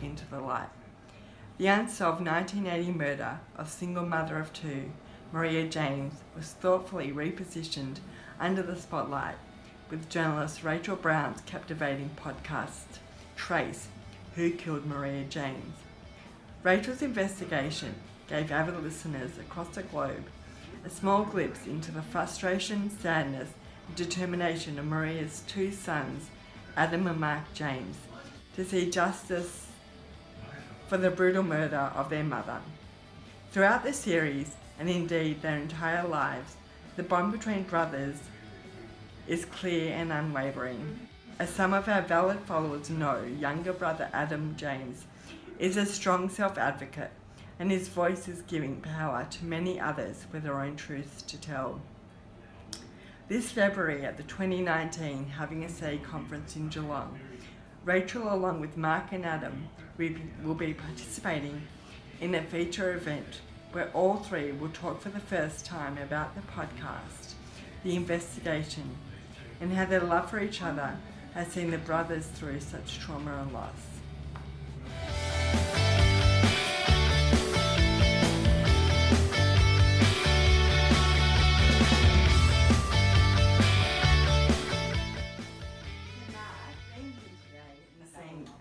back into the light. The unsolved 1980 murder of single mother of two, Maria James, was thoughtfully repositioned under the spotlight with journalist Rachael Brown's captivating podcast, Trace, Who Killed Maria James. Rachel's investigation gave avid listeners across the globe a small glimpse into the frustration, sadness, and determination of Maria's two sons, Adam and Mark James, to see justice for the brutal murder of their mother. Throughout the series, and indeed their entire lives, the bond between brothers is clear and unwavering. As some of our valid followers know, younger brother Adam James is a strong self-advocate, and his voice is giving power to many others with their own truths to tell. This February at the 2019 Having a Say conference in Geelong, Rachael, along with Mark and Adam, will be participating in a feature event where all three will talk for the first time about the podcast, the investigation, and how their love for each other has seen the brothers through such trauma and loss.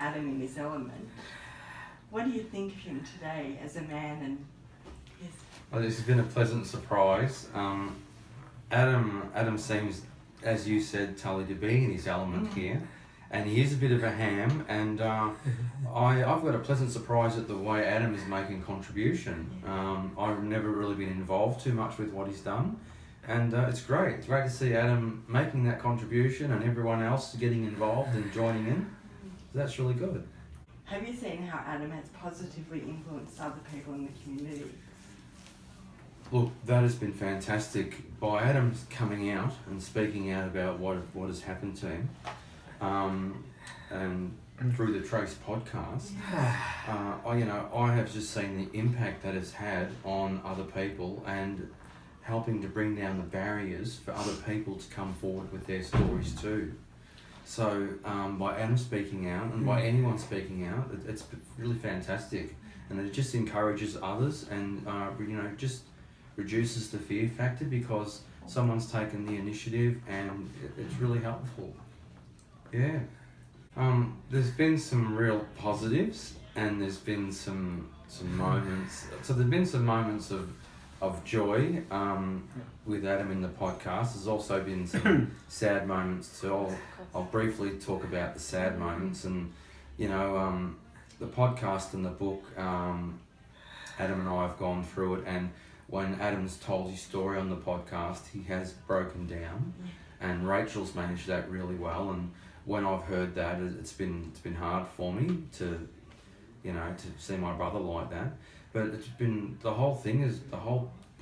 Adam in his element. What do you think of him today as a man and his... Well, this has been a pleasant surprise. Adam seems, as you said, Tully, to be in his element here, and he is a bit of a ham, and I've got a pleasant surprise at the way Adam is making contribution. I've never really been involved too much with what he's done, and it's great. It's great to see Adam making that contribution and everyone else getting involved and joining in. That's really good. Have you seen how Adam has positively influenced other people in the community? Look, that has been fantastic. By Adam coming out and speaking out about what has happened to him, and through the Trace podcast, I have just seen the impact that it's had on other people and helping to bring down the barriers for other people to come forward with their stories too. So by Adam speaking out and by anyone speaking out, it's really fantastic, and it just encourages others and just reduces the fear factor because someone's taken the initiative, and it's really helpful. Yeah. There's been some real positives, and there's been some moments. So there's been some moments of joy with Adam in the podcast. There's also been some sad moments too. I'll briefly talk about the sad moments, and the podcast and the book, Adam and I have gone through it, and when Adam's told his story on the podcast, he has broken down, and Rachel's managed that really well. And when I've heard that, it's been hard for me to see my brother like that. But it's been, the whole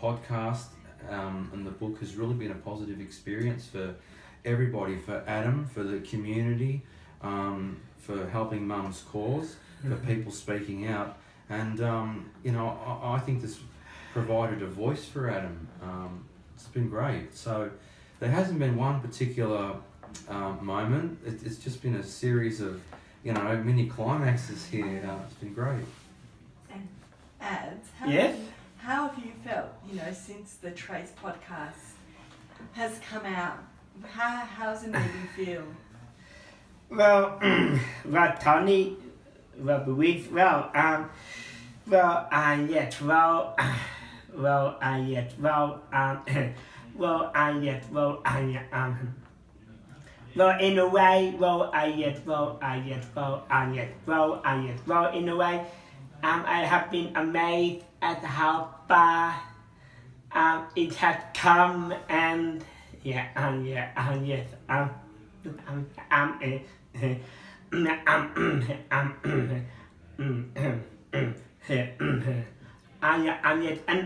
podcast and the book has really been a positive experience for everybody, for Adam, for the community, for helping Mum's cause, for people speaking out. And, I think this provided a voice for Adam. It's been great. So there hasn't been one particular moment. It's just been a series of, mini climaxes here. It's been great. And Ads, how have you felt, since the Trace podcast has come out? How's it made you feel? Tony, Brig, in a way, in a way, I have been amazed at how far it has come, and yes, and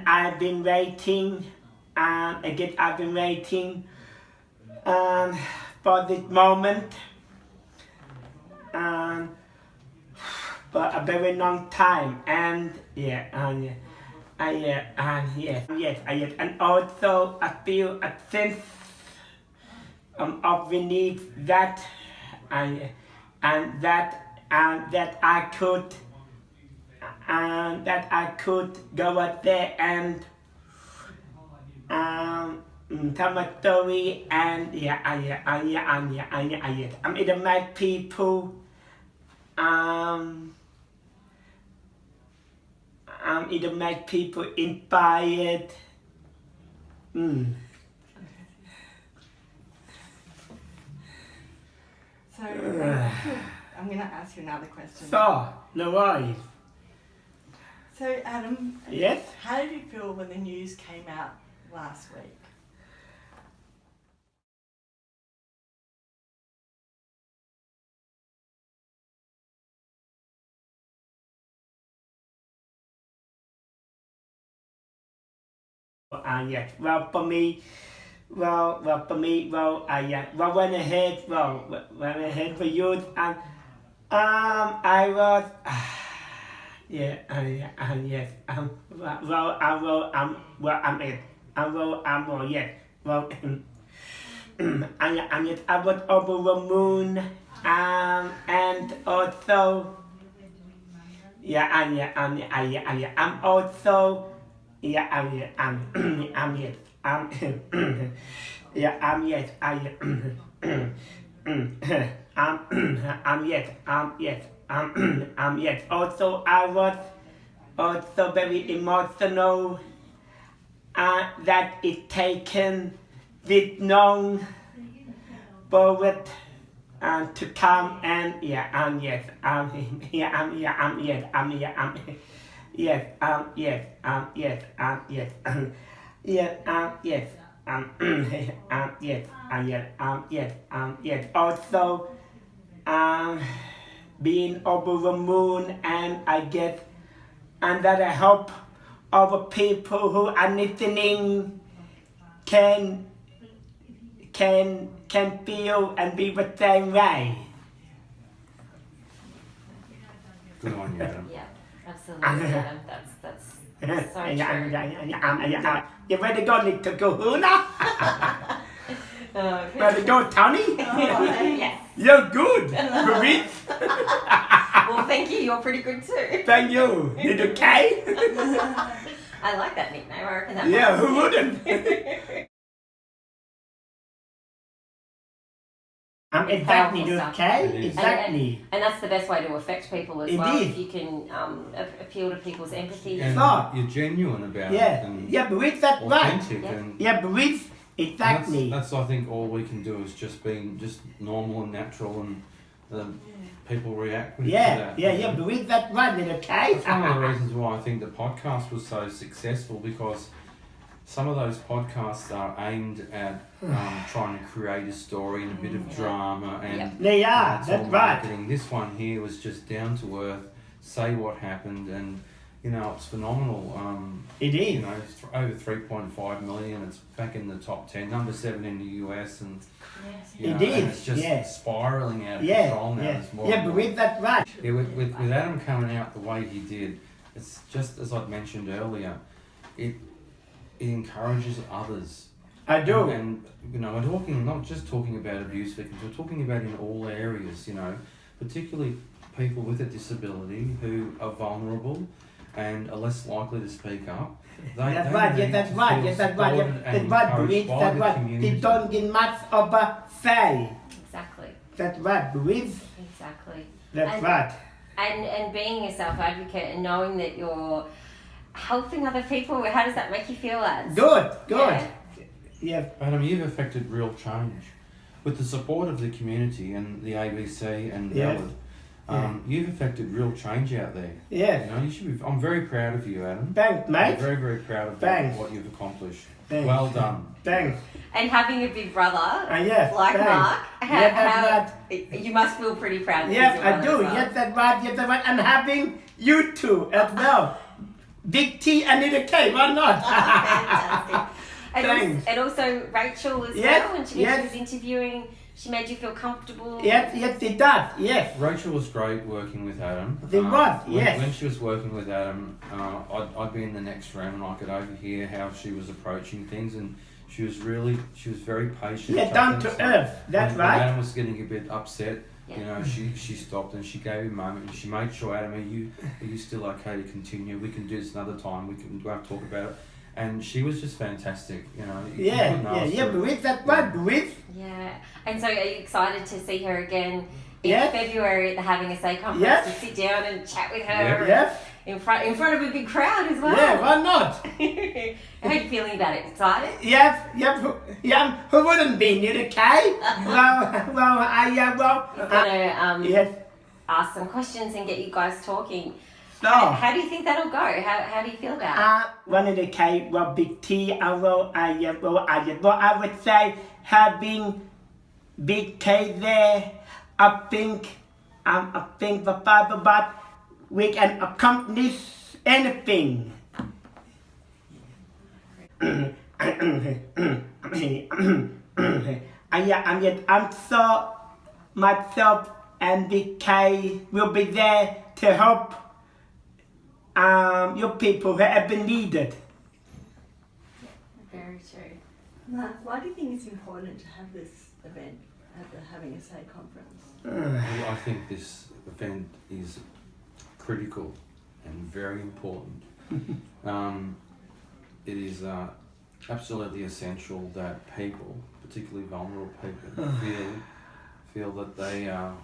I've been waiting, for this moment, for a very long time, and and also I feel a sense of relief that that I could that I could go out there and tell my story and either make people inspired. So I'm going to ask you another question. So, no worries. So Adam, Yes? how did you feel when the news came out last week? Yes. Well, for me, went ahead for youth, and I was, yes, yes, I was over the moon, and also, I'm also. Also, I was also very emotional that it taken this long for it to come and Also, being over the moon, and I get under the help of the people who are listening can feel and be the same way. Good on you, Adam. Yeah, absolutely, Adam. That's so true. You ready to go, Little Kahuna? Okay. Ready to go, Tony? Yes. You're good, Brig. Well, thank you. You're pretty good too. Thank you, Little K. I like that nickname. I reckon that. Yeah, might who be wouldn't? Exactly, Powerful Little stuff. K. Exactly. And that's the best way to affect people as It well. is. If you can appeal to people's empathy. And So- you're genuine about Yeah, it and yeah, Brig, that's right. authentic. Yeah. And Yeah, Brig, exactly. that's I think all we can do is just being just normal and natural, and people react with that. Brig, that's right, Little K. That's one of the reasons why I think the podcast was so successful, because some of those podcasts are aimed at trying to create a story and a bit of drama, and Yep. They are, it's all that's right. marketing. This one here was just down to earth, say what happened, and it's phenomenal. It is. Over 3.5 million. It's back in the top 10, number 7 in the US, and Yes. It and is, it's just yeah. spiraling out of Yeah, control now. yeah. There's more Yeah, and more. Brig, that's right. Yeah, with Adam coming out the way he did, it's just as I'd mentioned earlier, it encourages others. I do. And we're talking not just talking about abuse victims, we're talking about in all areas, particularly people with a disability who are vulnerable and are less likely to speak up. That's right, need that's to right, feel that's right, supported and that's right, encouraged Brig, by that's the right. community. They don't get much of a say. Exactly. That's right, Brig. Exactly. That's And- right. And being a self-advocate and knowing that you're helping other people, how does that make you feel, lads? Good. Yeah. Yeah. Adam, you've affected real change. With the support of the community and the ABC and Yeah. Valid, you've affected real change out there. Yeah. You should be. I'm very proud of you, Adam. Thanks, I'm mate. very, very proud of Thanks. what you've accomplished. Thanks. Well done. Thanks. And having a big brother Yes, like thanks. Mark, Yeah, you must feel pretty proud. Yes, of your I do. brother as well. Yes, that's right. Yes, that's right. And having you two as well. Big T and Little K, why not? Fantastic. Thanks. And also Rachael as Yes, well, when she yes. was interviewing, she made you feel comfortable. Yes, it does. Yes. Rachel was great working with Adam. It was, yes. When she was working with Adam, I'd be in the next room and I could overhear how she was approaching things, and she was very patient. Yeah, down to earth. That's when right. Adam was getting a bit upset, Yeah. You know, she stopped and she gave him a moment and she made sure, Adam, are you still okay to continue? We can do this another time. We won't talk about it. And she was just fantastic, you know. You couldn't ask for- Brigitte, that one, Brigitte. Yeah. And so are you excited to see her again in Yes. February at the Having a Say conference Yes. to sit down and chat with her Yeah. Yes. in front of a big crowd as well? Yeah, why not? How are you feeling about it? Excited? Yes, who wouldn't be near the K? Well, He's gonna yes. ask some questions and get you guys talking. No. How do you think that'll go? How do you feel about it? One of the K, well, big T, I would say having big K there, I think the Bible, but we can accomplish anything. I'm so myself and big K will be there to help your people who have been needed. Very true. Mark, why do you think it's important to have this event at the Having a Say conference? Well, I think this event is critical and very important. It is absolutely essential that people, particularly vulnerable people, feel that they are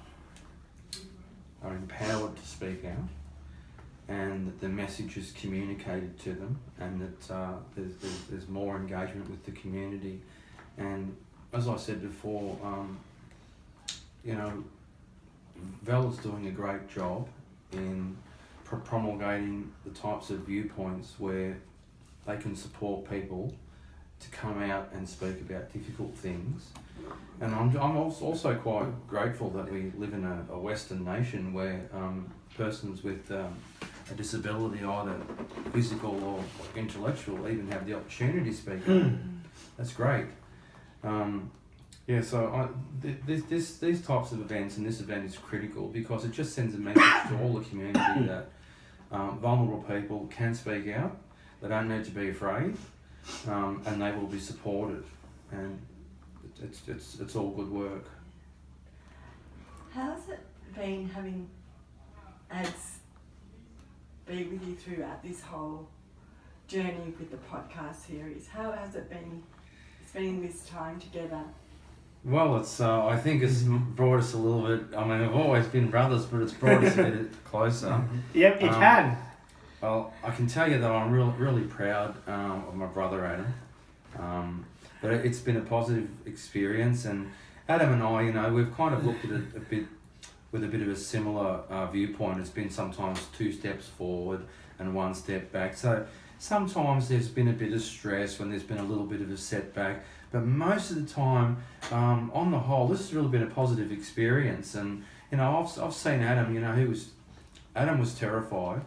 empowered to speak out, and that the message is communicated to them, and that there's more engagement with the community. And as I said before, you know, Val is doing a great job in promulgating the types of viewpoints where they can support people to come out and speak about difficult things. And I'm also quite grateful that we live in a Western nation where persons with a disability, either physical or intellectual, even have the opportunity to speak out. That's great. So these types of events, and this event is critical because it just sends a message to all the community that vulnerable people can speak out. They don't need to be afraid, and they will be supported. And it's all good work. How's it been having ads be with you throughout this whole journey with the podcast series? How has it been spending this time together? Well, I think it's brought us a little bit. I mean, we've always been brothers, but it's brought us a bit closer. Yep, it can. Well, I can tell you that I'm really proud of my brother Adam. But it's been a positive experience, and Adam and I, you know, we've kind of looked at it a bit with a bit of a similar viewpoint. It's been sometimes 2 steps forward and 1 step back. So sometimes there's been a bit of stress when there's been a little bit of a setback, but most of the time, on the whole, this has really been a positive experience. And you know, I've seen Adam. You know, Adam was terrified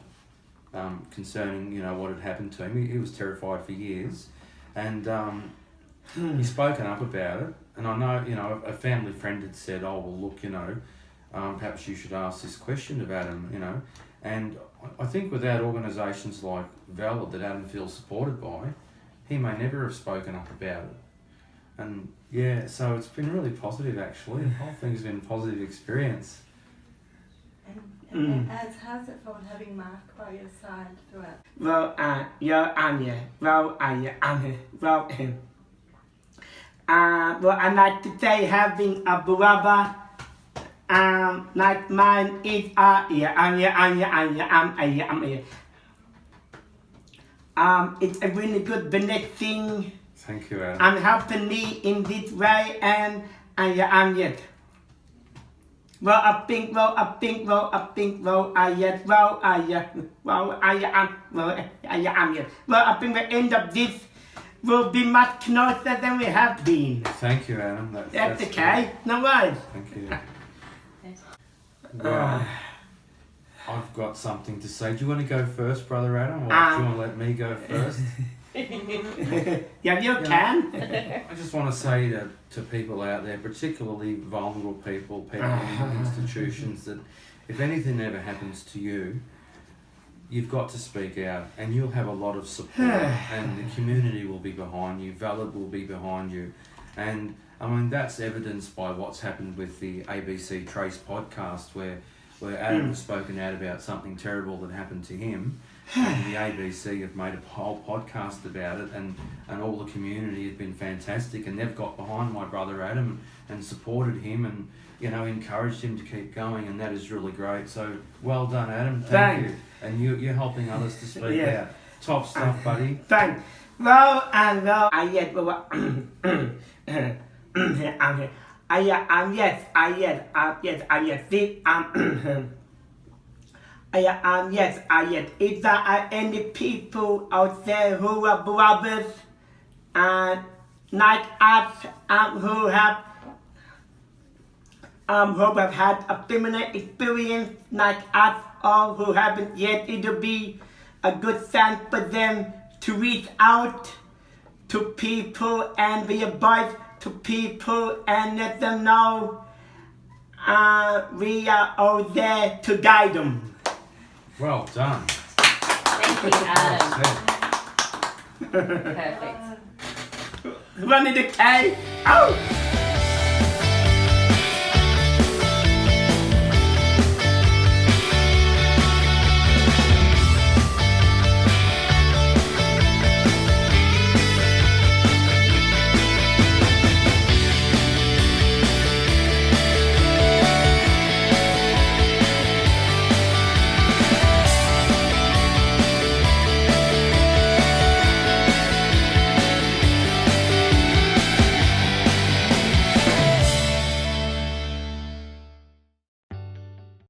concerning, you know, what had happened to him. He was terrified for years, and he's spoken up about it. And I know, you know, a family friend had said, "Oh, well, look, you know, perhaps you should ask this question of Adam," you know. And I think without organisations like Valid that Adam feels supported by, he may never have spoken up about it. And yeah, so it's been really positive actually. The whole thing's been a positive experience. And how's it felt having Mark by your side throughout? Well, I like to say having a brother like mine is it's a really good blessing. Thank you, Adam. I'm helping me in this way, and I am yet. Well, I think, I think the end of this will be much closer than we have been. Thank you, Adam. That's okay. No worries. Thank you. Well, I've got something to say. Do you want to go first, Brother Adam, or do you want to let me go first? Yeah, you can. I just want to say to people out there, particularly vulnerable people in institutions, that if anything ever happens to you, you've got to speak out, and you'll have a lot of support, and the community will be behind you, Valid will be behind you, And I mean, that's evidenced by what's happened with the ABC Trace podcast, where Adam has spoken out about something terrible that happened to him. And the ABC have made a whole podcast about it, and all the community have been fantastic, and they've got behind my brother Adam and supported him and, you know, encouraged him to keep going, and that is really great. So well done, Adam. Thank you. And you're helping others to speak out. Top stuff, buddy. Thanks. Well, I if there are any people out there who are brothers like us, who have had a similar experience like us, or who haven't yet, it'll be a good chance for them to reach out to people and be a voice to people and let them know we are all there to guide them. Well done. Thank you, Adam. Perfect. Running the K. Oh!